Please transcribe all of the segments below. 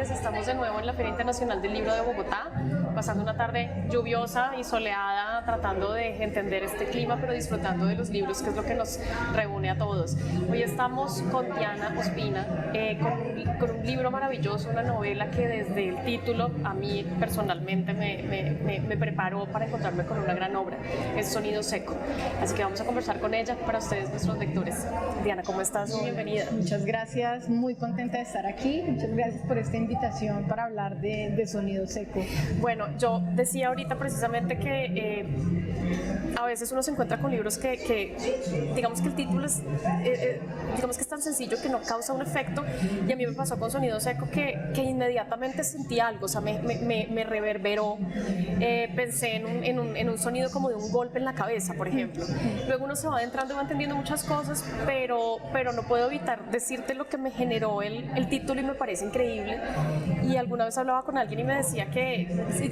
tardes. Estamos de nuevo en la Feria Internacional del Libro de Bogotá, pasando una tarde lluviosa y soleada, tratando de entender este clima, pero disfrutando de los libros, que es lo que nos reúne a todos. Hoy estamos con Diana Ospina, con un libro maravilloso, una novela que desde el título a mí personalmente me preparó para encontrarme con una gran obra. Es Sonido Seco. Así que vamos a conversar con ella para ustedes, nuestros lectores. Diana, ¿cómo estás? Bienvenida. Muchas gracias, muy contenta de estar aquí. Muchas gracias por esta invitación para hablar de Sonido Seco. Bueno, yo decía ahorita precisamente que a veces uno se encuentra con libros que digamos que el título es digamos que es tan sencillo que no causa un efecto, y a mí me pasó con Sonido Seco que inmediatamente sentí algo, o sea, me reverberó. Pensé en un sonido como de un golpe en la cabeza, por ejemplo. Luego uno se va adentrando y va entendiendo muchas cosas, pero no puedo evitar decirte lo que me generó el título, y me parece increíble. Y alguna vez hablaba con alguien y me decía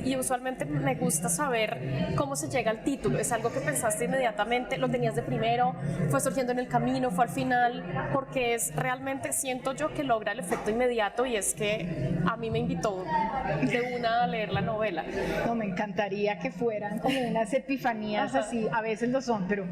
y usualmente me gusta saber cómo se llega al título. ¿Es algo que pensaste inmediatamente, lo tenías de primero, fue surgiendo en el camino, fue al final? Porque realmente siento yo que logra el efecto inmediato, y es que a mí me invitó de una a leer la novela. No, me encantaría que fueran como unas epifanías. Ajá. Así, a veces lo son, pero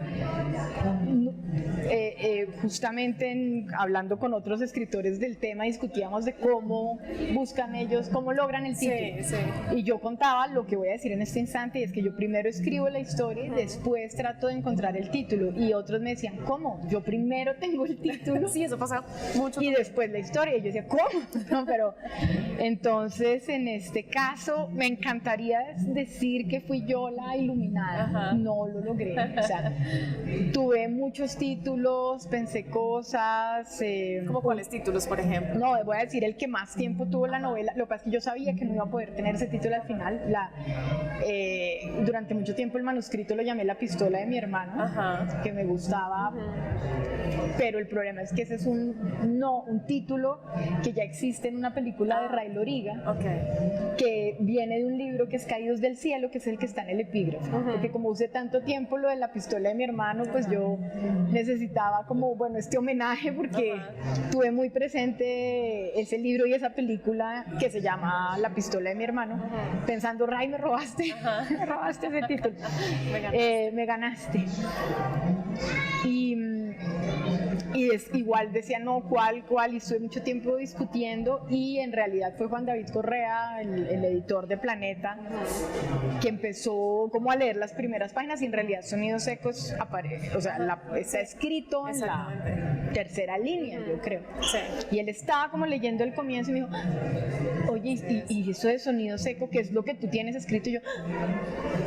justamente hablando con otros escritores del tema, discutíamos de cómo buscan ellos, cómo logran el título. Sí, sí. Y yo contaba lo que voy a decir en este instante, y es que yo primero escribo la historia y después trato de encontrar el título, y otros me decían, ¿cómo? Yo primero tengo el título. Sí, eso pasa mucho. Y después la historia, y yo decía, ¿cómo? No, pero entonces en este caso me encantaría decir que fui yo la iluminada. Ajá. No lo logré. O sea, tuve muchos títulos, pensé cosas. ¿Cómo cuáles títulos, por ejemplo? No, voy a decir el que más tiempo tuvo la novela. Lo que pasa es que yo sabía que no iba a poder tener ese título al final. Durante mucho tiempo el manuscrito lo llamé La pistola de mi hermano. Ajá. Que me gustaba. Ajá. Pero el problema es que ese es un título que ya existe en una película de Ray Loriga. Okay. Que viene de un libro que es Caídos del Cielo, que es el que está en el epígrafe. Uh-huh. Porque como usé tanto tiempo lo de La pistola de mi hermano, pues yo necesitaba como, bueno, este homenaje, porque tuve muy presente ese libro y esa película que se llama La pistola de mi hermano, pensando, Ray, me robaste, me robaste ese título. Me ganaste. Y igual decía, no, ¿cuál? Y estuve mucho tiempo discutiendo, y en realidad fue Juan David Correa, el editor de Planeta, que empezó como a leer las primeras páginas, y en realidad Sonido Secos aparece, o sea, está escrito en la tercera línea, yo creo. Sí. Y él estaba como leyendo el comienzo y me dijo, oye, y eso de Sonido Seco, ¿qué es lo que tú tienes escrito? Y yo,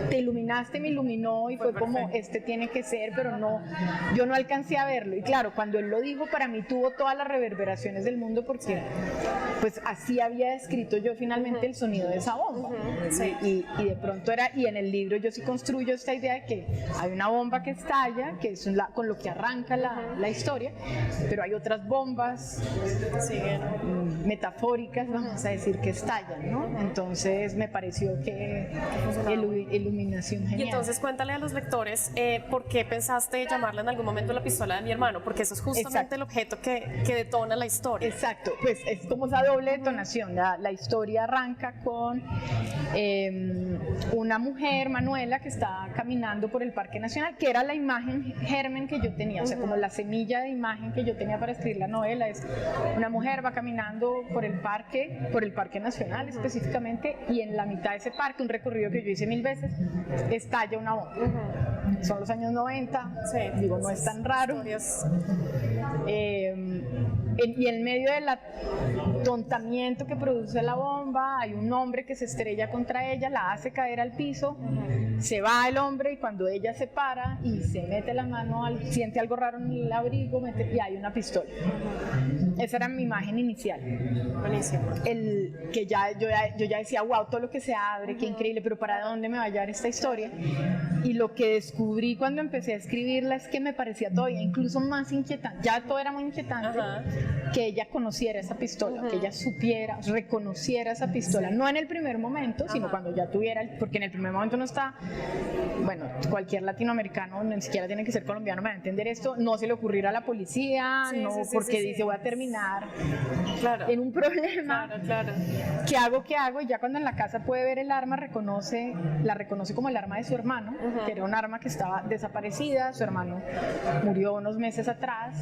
te iluminaste, me iluminó, y fue como, este tiene que ser, pero no, yo no alcancé a verlo. Y claro, cuando él lo dijo, para mí tuvo todas las reverberaciones del mundo, porque pues así había escrito yo finalmente el sonido de esa bomba. Sí. Y de pronto y en el libro yo sí construyo esta idea de que hay una bomba que estalla, que es con lo que arranca la historia, pero hay otras bombas metafóricas, vamos a decir, que estallan, ¿no? Entonces me pareció que iluminación genial. Y entonces cuéntale a los lectores por qué pensaste llamarla en algún momento La pistola de mi hermano, porque eso es justamente el objeto que detona la historia. Exacto, pues es como esa doble detonación. La historia arranca con una mujer, Manuela, que está caminando por el Parque Nacional, que era la imagen germen que yo tenía, o sea, como la semilla de imagen que yo tenía para escribir la novela. Es una mujer va caminando por el Parque Nacional específicamente, y en la mitad de ese parque, un recorrido que yo hice 1000 veces, estalla una bomba. Son los años 90, digo, no es tan raro. Y en medio del atontamiento que produce la bomba, hay un hombre que se estrella contra ella, la hace caer al piso, se va el hombre, y cuando ella se para y se mete la mano, siente algo raro en el abrigo, y hay una pistola. Esa era mi imagen inicial. Buenísimo. Que yo ya decía, wow, todo lo que se abre, qué increíble, pero ¿para dónde me va a llevar esta historia? Y lo que descubrí cuando empecé a escribirla es que me parecía todavía incluso más inquietante. Ya todo era muy inquietante, que ella conociera esa pistola, que ella supiera, reconociera esa pistola, no en el primer momento, sino cuando ya tuviera, porque en el primer momento no está, bueno, cualquier latinoamericano, ni siquiera tiene que ser colombiano para entender esto, no se le ocurrirá a la policía, porque dice voy a terminar en un problema, ¿qué hago? Y ya cuando en la casa puede ver el arma, la reconoce como el arma de su hermano, que era un arma que estaba desaparecida, su hermano murió unos meses atrás,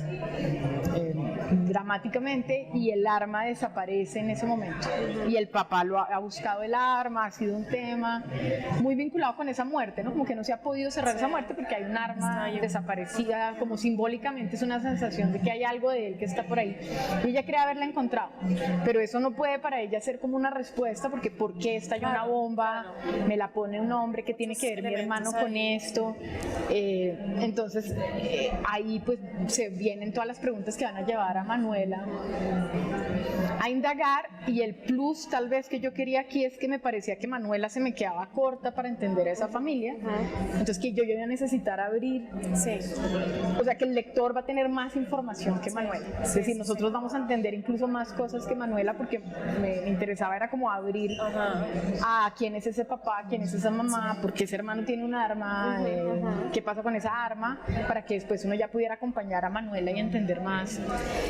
dramáticamente, y el arma desaparece en ese momento, y el papá ha buscado el arma, ha sido un tema muy vinculado con esa muerte, ¿no? Como que no se ha podido cerrar esa muerte porque hay un arma desaparecida, como simbólicamente es una sensación de que hay algo de él que está por ahí, y ella cree haberla encontrado, pero eso no puede para ella ser como una respuesta, porque ¿por qué estalló una bomba? Me la pone un hombre, que tiene que ver mi hermano con esto? Entonces ahí pues se vienen todas las preguntas que van a llevar a Manuela a indagar, y el plus tal vez que yo quería aquí es que me parecía que Manuela se me quedaba corta para entender a esa familia, entonces que yo iba a necesitar abrir, o sea que el lector va a tener más información que Manuela, es decir, nosotros vamos a entender incluso más cosas que Manuela, porque me interesaba era como abrir a quién es ese papá, quién es esa mamá, por qué ese hermano tiene un arma, qué pasa con esa arma, para que después uno ya pudiera acompañar a Manuela y entender más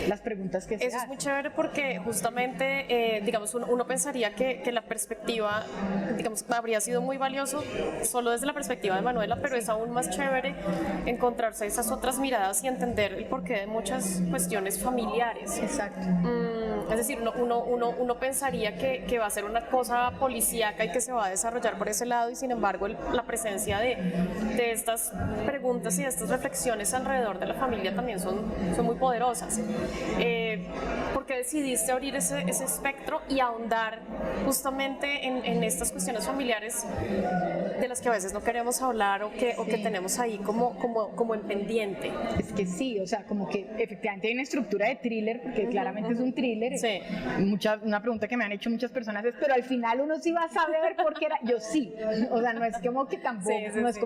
las preguntas que se hacen. Eso es muy chévere porque justamente, digamos, uno pensaría que la perspectiva, digamos, habría sido muy valioso solo desde la perspectiva de Manuela, pero es aún más chévere encontrarse esas otras miradas y entender el porqué de muchas cuestiones familiares. Exacto. Es decir, uno pensaría que va a ser una cosa policíaca y que se va a desarrollar por ese lado, y sin embargo la presencia de estas preguntas y de estas reflexiones alrededor de la familia también son muy poderosas. ¿Por qué decidiste abrir ese espectro y ahondar justamente en estas cuestiones familiares de las que a veces no queremos hablar o que tenemos ahí como en pendiente? Es que sí, o sea, como que efectivamente hay una estructura de thriller, porque claramente es un thriller. Una pregunta que me han hecho muchas personas es, pero al final uno sí va a saber por qué era. Yo sí, o sea, no es como que tampoco, es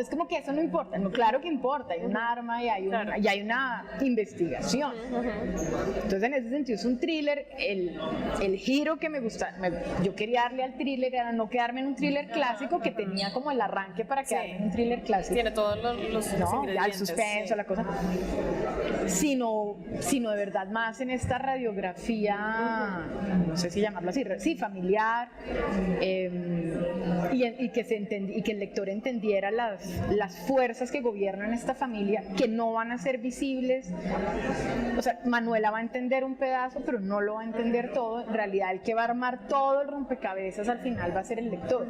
como que eso no importa, no, claro que importa, hay un arma y hay una investigación. Entonces en ese sentido es un thriller. El giro que me gusta, yo quería darle al thriller era no quedarme en un thriller clásico, que tenía como el arranque para quedarme en un thriller clásico. Tiene todos los ingredientes. Ya el suspenso, la cosa. Sino de verdad más en esta radiografía, no sé si llamarlo así, familiar, y que el lector entendiera las fuerzas que gobiernan esta familia, que no van a ser visibles. O sea, Manuela va a entender un pedazo, pero no lo va a entender todo. En realidad, el que va a armar todo el rompecabezas al final va a ser el lector.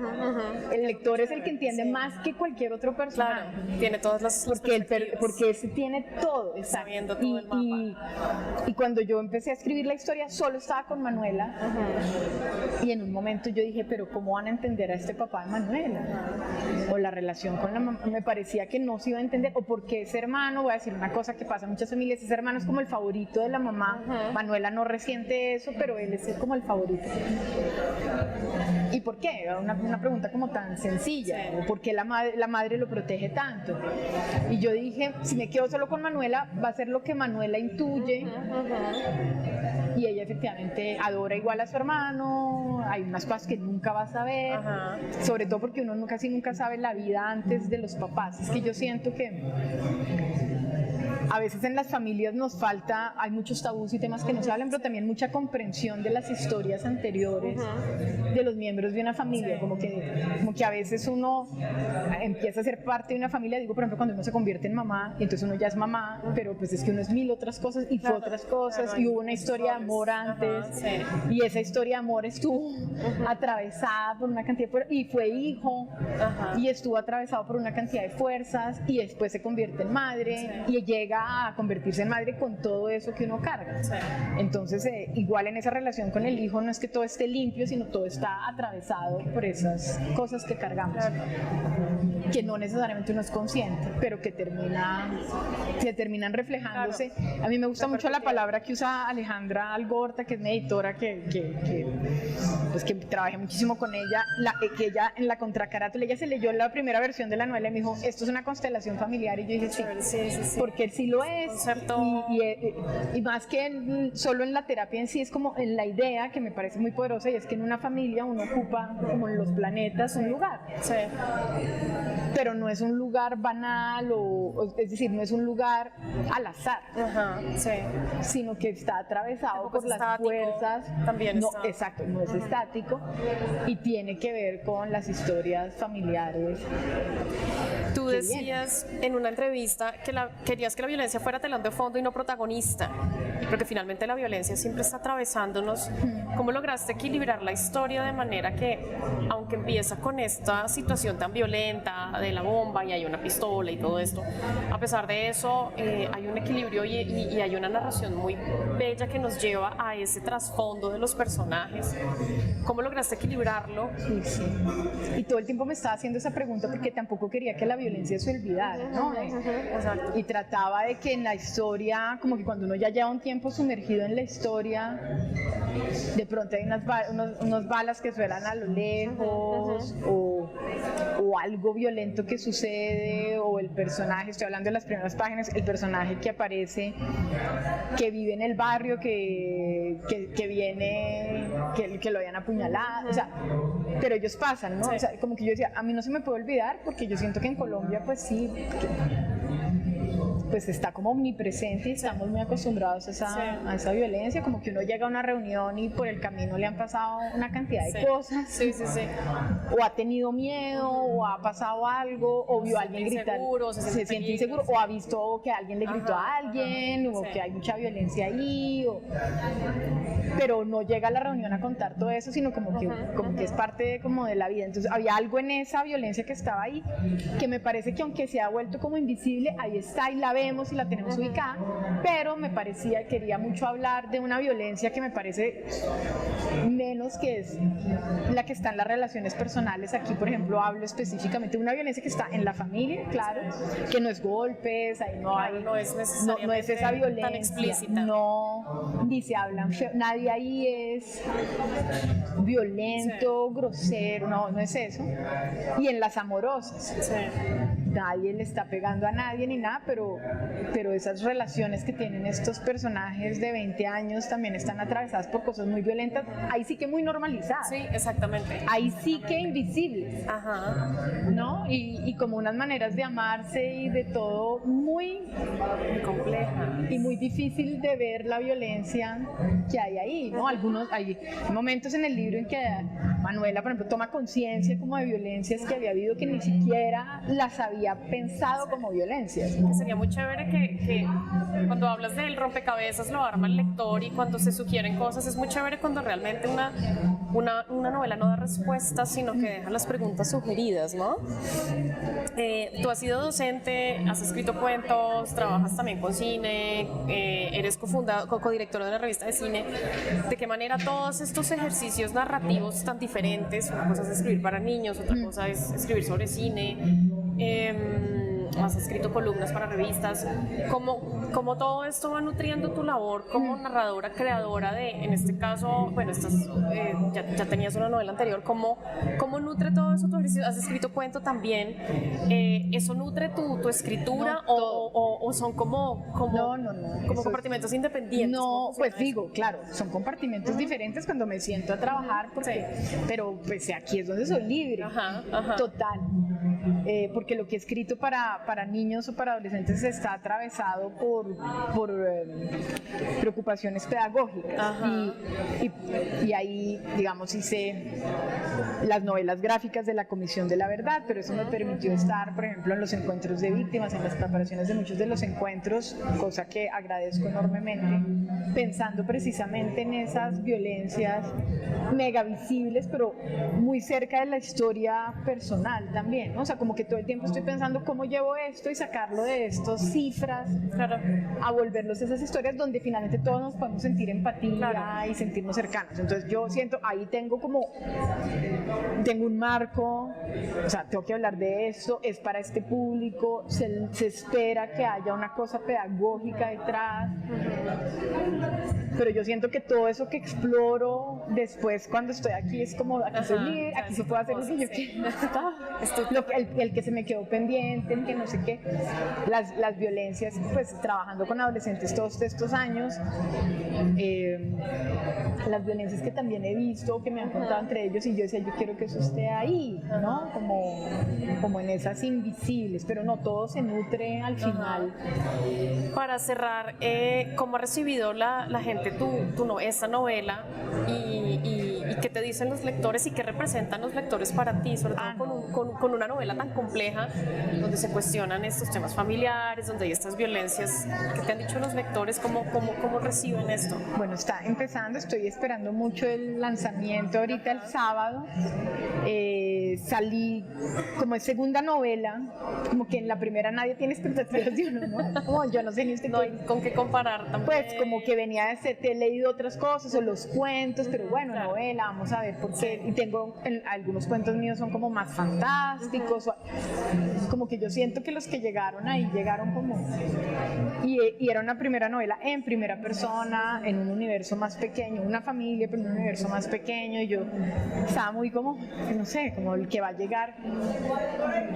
El lector es el que entiende más que cualquier otro personaje. Claro, tiene todas las porque ese tiene todo, está viendo todo el mapa. Y cuando yo empecé a escribir la historia, solo estaba con Manuela, y en un momento yo dije, pero ¿cómo van a entender a este papá de Manuela? O la relación con la mamá, me parecía que no se iba a entender, o porque ese hermano, voy a decir una cosa que pasa en muchas familias, ese hermano es como el favorito de la mamá. Manuela no resiente eso, pero él es como el favorito. ¿Y por qué? Una pregunta como tan sencilla, ¿por qué la madre lo protege tanto? Y yo dije, si me quedo solo con Manuela, va a ser lo que Manuela intuye, y ella efectivamente adora igual a su hermano, hay unas cosas que nunca va a saber, sobre todo porque uno casi nunca sabe la vida antes de los papás. Es que yo siento que a veces en las familias nos falta, hay muchos tabús y temas que no se hablan, pero también mucha comprensión de las historias anteriores de los miembros de una familia, como que a veces uno empieza a ser parte de una familia, digo por ejemplo cuando uno se convierte en mamá, y entonces uno ya es mamá, pero pues es que uno es mil otras cosas y fue otras cosas, y hubo una historia de amor antes, y esa historia de amor estuvo atravesada por una cantidad y fue hijo, y estuvo atravesado por una cantidad de fuerzas, y después se convierte en madre, y llega a convertirse en madre con todo eso que uno carga. Entonces, igual en esa relación con el hijo no es que todo esté limpio, sino todo está atravesado por esas cosas que cargamos, que no necesariamente uno es consciente, pero que terminan reflejándose. A mí me gusta mucho la palabra que usa Alejandra Algorta, que es mi editora, que trabajé muchísimo con ella, que ella en la contracarátula, ella se leyó la primera versión de la novela y me dijo, esto es una constelación familiar, y yo dije sí, porque él sí lo es. Concepto... Y más que solo en la terapia en sí, es como en la idea que me parece muy poderosa, y es que en una familia uno ocupa, como en los planetas, un lugar. Sí. Pero no es un lugar banal, es decir, no es un lugar al azar. Ajá, sí. Sino que está atravesado por las estático, fuerzas. también no, está. exacto, no es estático, y tiene que ver con las historias familiares. Tú decías en una entrevista que querías que la violencia fuera telón de fondo y no protagonista, porque finalmente la violencia siempre está atravesándonos. ¿Cómo lograste equilibrar la historia de manera que, aunque empieza con esta situación tan violenta de la bomba y hay una pistola y todo esto, a pesar de eso hay un equilibrio y hay una narración muy bella que nos lleva a ese trasfondo de los personajes? ¿Cómo lograste equilibrarlo? Sí, sí. Y todo el tiempo me estaba haciendo esa pregunta porque tampoco quería que la violencia se olvidara, ¿no? Exacto. Y trataba de que en la historia, como que cuando uno ya lleva un tiempo sumergido en la historia, de pronto hay unas balas que suenan a lo lejos, o algo violento que sucede, o el personaje, estoy hablando de las primeras páginas, el personaje que aparece, que vive en el barrio, que viene, que lo habían apuñalado, o sea, pero ellos pasan, ¿no? Sí. O sea, como que yo decía, a mí no se me puede olvidar, porque yo siento que en Colombia, pues sí, pues está como omnipresente y estamos muy acostumbrados a esa violencia, como que uno llega a una reunión y por el camino le han pasado una cantidad de cosas, Sí, sí, sí. o ha tenido miedo, o ha pasado algo, o vio a alguien gritar, inseguro, se siente inseguro, o ha visto que alguien le gritó a alguien, o sí. que hay mucha violencia ahí, pero no llega a la reunión a contar todo eso, sino como que es parte como de la vida. Entonces había algo en esa violencia que estaba ahí, que me parece que aunque se ha vuelto como invisible, ahí está y la vemos y la tenemos ubicada, pero me parecía, quería mucho hablar de una violencia que me parece menos, que es la que está en las relaciones personales. Aquí, por ejemplo, hablo específicamente de una violencia que está en la familia, claro, que no es golpes, ahí no hay, no es necesariamente no es esa violencia tan explícita. no, ni se hablan feo, nadie ahí es violento, grosero, no es eso. Y en las amorosas, nadie le está pegando a nadie ni nada, pero esas relaciones que tienen estos personajes de 20 años también están atravesadas por cosas muy violentas, ahí sí que muy normalizadas. Sí, exactamente. Ahí sí que invisibles. Ajá. ¿No? Y como unas maneras de amarse y de todo muy compleja y muy difícil de ver la violencia que hay ahí, ¿no? Hay momentos en el libro en que Manuela, por ejemplo, toma conciencia como de violencias que había habido que ni siquiera las había pensado como violencias, ¿no? Sería muy chévere que cuando hablas del rompecabezas lo arma el lector, y cuando se sugieren cosas es muy chévere cuando realmente una novela no da respuestas, sino que deja las preguntas sugeridas, ¿no? Tú has sido docente, has escrito cuentos, trabajas también con cine, eres codirectora de la revista de cine. ¿De qué manera todos estos ejercicios narrativos tan diferentes, una cosa es escribir para niños, otra cosa es escribir sobre cine, has escrito columnas para revistas, ¿cómo todo esto va nutriendo tu labor como narradora, creadora de, en este caso, bueno, ya tenías una novela anterior, ¿cómo nutre todo eso tu ejercicio? ¿Has escrito cuento también? ¿Eso nutre tu escritura o son como compartimentos independientes? No, pues digo, claro, son compartimentos diferentes cuando me siento a trabajar, pero pues aquí es donde soy libre, total. Porque lo que he escrito para niños o para adolescentes está atravesado por preocupaciones pedagógicas, y ahí, digamos, hice las novelas gráficas de la Comisión de la Verdad, pero eso me permitió estar, por ejemplo, en los encuentros de víctimas, en las preparaciones de muchos de los encuentros, cosa que agradezco enormemente, pensando precisamente en esas violencias mega visibles, pero muy cerca de la historia personal también, ¿no? O sea, como que todo el tiempo estoy pensando cómo llevo esto y sacarlo de estas cifras, a volverlos esas historias donde finalmente todos nos podemos sentir empatía y sentirnos cercanos. Entonces yo siento, ahí tengo un marco, o sea, tengo que hablar de esto, es para este público, se espera que haya una cosa pedagógica detrás, pero yo siento que todo eso que exploro después cuando estoy aquí es como, aquí soy libre, aquí se puede hacer lo que yo quiero. el que se me quedó pendiente, el que no sé qué, las violencias, pues trabajando con adolescentes todos estos años, las violencias que también he visto, que me han contado entre ellos, y yo decía, yo quiero que eso esté ahí, ¿no? Como en esas invisibles, pero no, todo se nutre al final. Para cerrar, ¿cómo ha recibido la gente esta novela y qué te dicen los lectores y qué representan los lectores para ti, sobre todo con una novela tan compleja donde se cuestionan estos temas familiares, donde hay estas violencias? ¿Qué te han dicho los lectores? ¿Cómo reciben esto? Bueno, está empezando, estoy esperando mucho el lanzamiento ahorita el sábado. Salí como es segunda novela, como que en la primera nadie tiene expectativas de uno, ¿no? Como yo no sé ni usted no hay con qué comparar también. Pues como que venía de ser, he leído otras cosas o los cuentos, pero bueno, claro, novela, vamos a ver por qué. Y tengo algunos cuentos míos son como más fantásticos, como que yo siento que los que llegaron ahí llegaron como y era una primera novela en primera persona, en un universo más pequeño, una familia pero en un universo más pequeño, y yo estaba muy como, no sé, como el que va a llegar.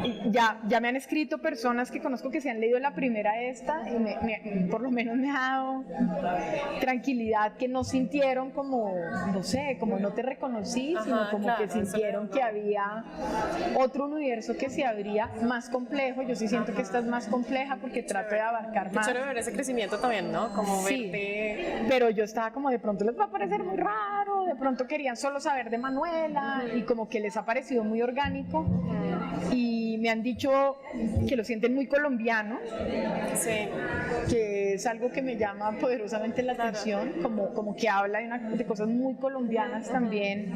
Y ya me han escrito personas que conozco que se han leído la primera esta y por lo menos me ha dado tranquilidad, que no sintieron como, no sé, como no te reconocí, sino como claro, que sintieron que había otro universo que se abría más complejo. Yo sí siento que esta es más compleja porque trata de abarcar más. Chévere ver ese crecimiento también, ¿no? Como sí, verte... pero yo estaba como, de pronto les va a parecer muy raro, de pronto querían solo saber de Manuela y como que les ha parecido muy orgánico y me han dicho que lo sienten muy colombiano, sí, que es algo que me llama poderosamente la atención, como que habla de cosas muy colombianas también,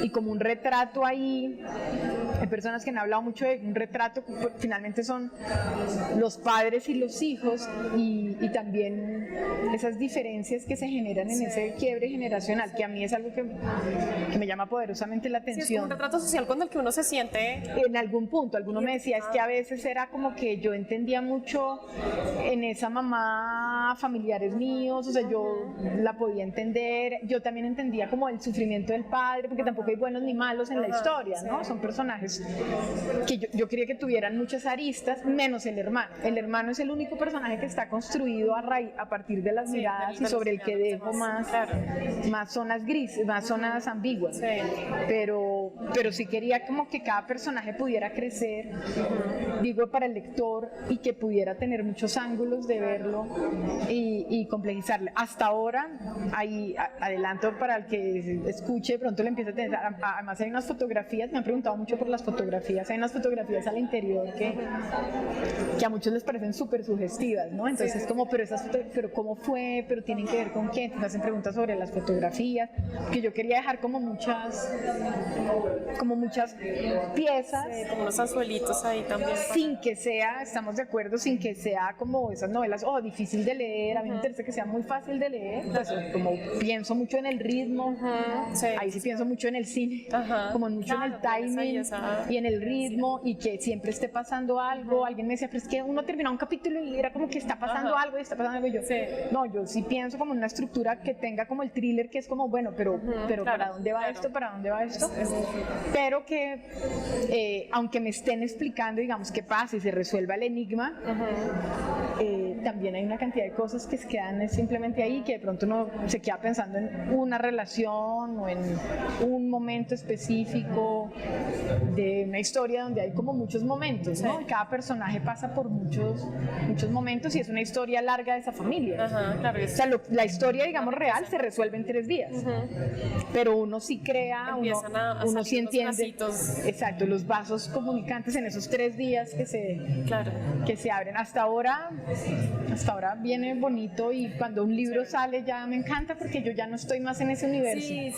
y como un retrato ahí. Hay personas que han hablado mucho de un retrato, finalmente son los padres y los hijos, y también esas diferencias que se generan en ese quiebre generacional, que a mí es algo que me llama poderosamente la atención. Sí, es como un retrato social con el que uno se siente... En algún punto, alguno me decía, es que a veces era como que yo entendía mucho en esa mamá familiares míos, o sea, yo la podía entender, yo también entendía como el sufrimiento del padre, porque tampoco hay buenos ni malos en la historia, ¿no? Son personajes que yo quería que tuvieran muchas aristas, menos el hermano. El hermano es el único personaje que está construido a partir de las miradas y sobre el que dejo más zonas grises, más zonas ambiguas. Sí. Pero sí quería como que cada personaje pudiera crecer, digo, para el lector, y que pudiera tener muchos ángulos de verlo y complejizarle. Hasta ahora, ahí adelanto para el que escuche, de pronto le empieza a tener, además hay unas fotografías, me han preguntado mucho por las fotografías, hay unas fotografías al interior que a muchos les parecen súper sugestivas, ¿no? Entonces es como, pero ¿cómo fue? ¿Pero tienen que ver con qué? Entonces hacen preguntas sobre las fotografías, que yo quería dejar como muchas piezas. Sí, como unos anzuelitos ahí también. Sin que sea, estamos de acuerdo, sin que sea como esas novelas, difícil de leer, a mí me interesa que sea muy fácil de leer, pues como pienso mucho en el ritmo, ahí sí pienso mucho en el cine, como mucho en el timing y en el ritmo, y que siempre esté pasando algo. Alguien me decía, pero es que uno terminaba un capítulo y era como que está pasando algo y está pasando algo, y yo, no, yo sí pienso como en una estructura que tenga como el thriller, que es como, bueno, pero ¿para dónde va esto? ¿Para dónde va esto? Pero que, aunque me estén explicando, digamos, qué pasa y se resuelva el enigma, también hay una cantidad de cosas que se quedan simplemente ahí, que de pronto uno se queda pensando en una relación o en un momento específico de una historia donde hay como muchos momentos, ¿no? Cada personaje pasa por muchos momentos y es una historia larga de esa familia. Claro, o sea, la historia, digamos, real se resuelve en 3 días, pero uno sí crea, uno sí entiende, exacto, los vasos comunicantes en esos 3 días que se abren. Hasta ahora viene bonito, y cuando un libro sale ya me encanta, porque yo ya no estoy más en ese universo. Sí,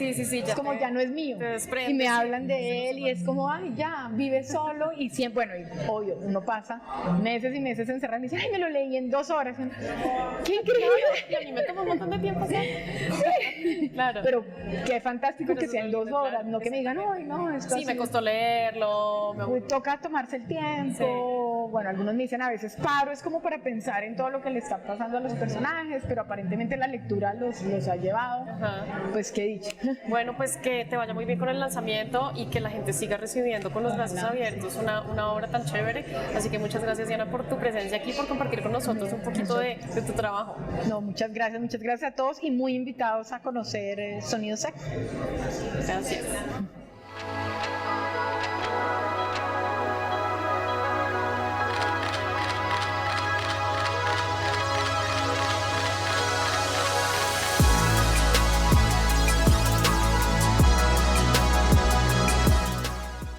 es como ya no es mío, y me hablan de él y es como, ay, ya, vive solo, y siempre, bueno, y obvio, uno pasa meses y meses encerrado y me dice, ay, me lo leí en 2 horas. ¡Qué increíble! Y a mí me tomó un montón de tiempo, ¿sí? Claro. Pero qué fantástico que sea en 2 horas, no que me digan, ay, no, esto sí, me costó leerlo. Toca tomarse el tiempo. Bueno, algunos me dicen, a veces paro, es como para pensar en todo lo que le está pasando a los personajes, pero aparentemente la lectura los ha llevado. Ajá. Pues qué dicho. Bueno, pues que te vaya muy bien con el lanzamiento y que la gente siga recibiendo con los brazos abiertos una obra tan chévere. Así que muchas gracias, Diana, por tu presencia aquí, por compartir con nosotros un poquito de tu trabajo. No, muchas gracias a todos y muy invitados a conocer Sonido Seco. Gracias.